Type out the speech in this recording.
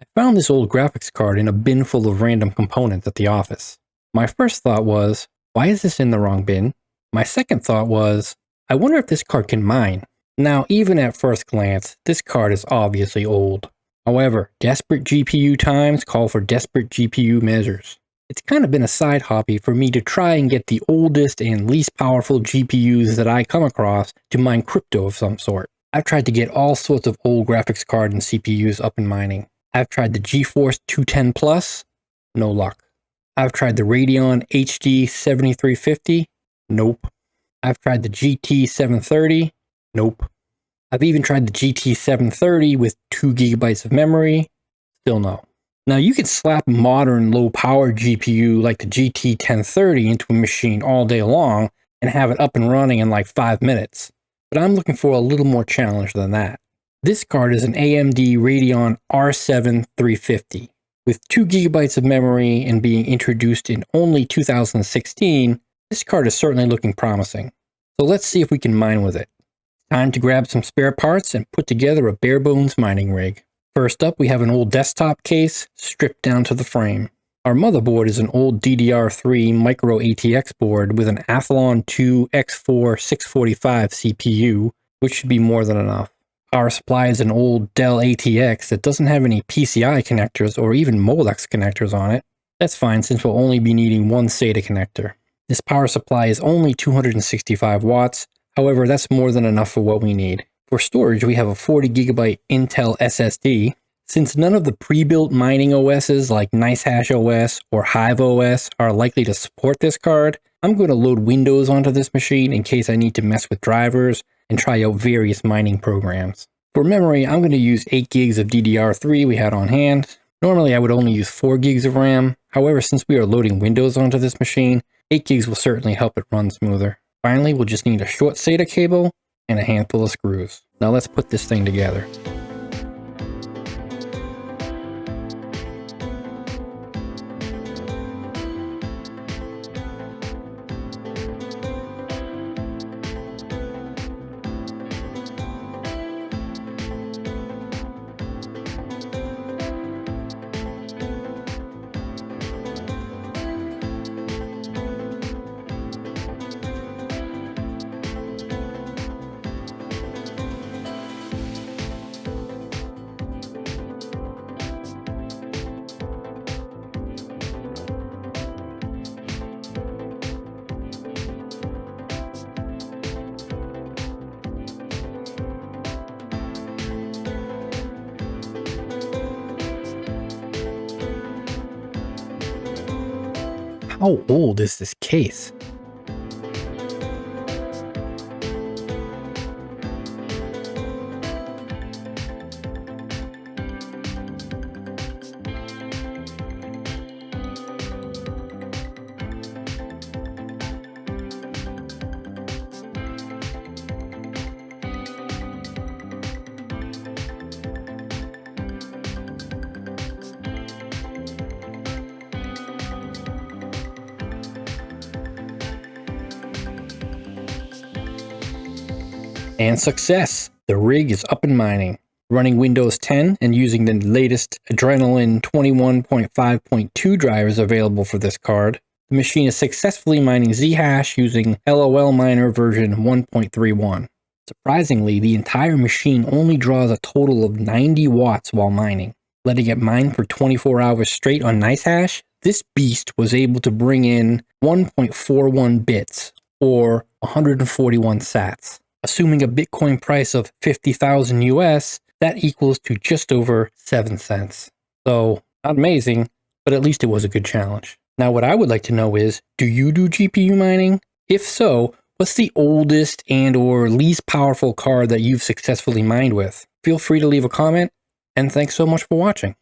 I found this old graphics card in a bin full of random components at the office. My first thought was, why is this in the wrong bin? My second thought was, I wonder if this card can mine. Now, even at first glance, this card is obviously old. However, desperate GPU times call for desperate GPU measures. It's kind of been a side hobby for me to try and get the oldest and least powerful GPUs that I come across to mine crypto of some sort. I've tried to get all sorts of old graphics card and CPUs up in mining. I've tried the GeForce 210 Plus, no luck. I've tried the Radeon HD 7350, nope. I've tried the GT 730, nope. I've even tried the GT 730 with 2 GB of memory, still no. Now you could slap modern low power GPU like the GT 1030 into a machine all day long and have it up and running in like 5 minutes. But I'm looking for a little more challenge than that. This card is an AMD Radeon R7 350. With 2 GB of memory and being introduced in only 2016, this card is certainly looking promising. So let's see if we can mine with it. Time to grab some spare parts and put together a barebones mining rig. First up, we have an old desktop case stripped down to the frame. Our motherboard is an old DDR3 micro ATX board with an Athlon 2 X4 645 CPU, which should be more than enough. Power supply is an old Dell ATX that doesn't have any PCI connectors or even Molex connectors on it. That's fine since we'll only be needing one SATA connector. This power supply is only 265 watts, however that's more than enough for what we need. For storage we have a 40 GB Intel SSD. Since none of the pre-built mining OSs like NiceHash OS or Hive OS are likely to support this card, I'm going to load Windows onto this machine in case I need to mess with drivers and try out various mining programs. For memory, I'm going to use 8 gigs of DDR3 we had on hand. Normally I would only use 4 gigs of RAM, however since we are loading Windows onto this machine, 8 gigs will certainly help it run smoother. Finally, we'll just need a short SATA cable and a handful of screws. Now let's put this thing together. How old is this case? And success! The rig is up and mining. Running Windows 10 and using the latest Adrenalin 21.5.2 drivers available for this card, the machine is successfully mining Zhash using LOL Miner version 1.31. Surprisingly, the entire machine only draws a total of 90 watts while mining. Letting it mine for 24 hours straight on NiceHash, this beast was able to bring in 1.41 bits, or 141 sats. Assuming a Bitcoin price of 50,000 US, that equals to just over 7 cents. So, not amazing, but at least it was a good challenge. Now what I would like to know is, do you do GPU mining? If so, what's the oldest and or least powerful card that you've successfully mined with? Feel free to leave a comment, and thanks so much for watching.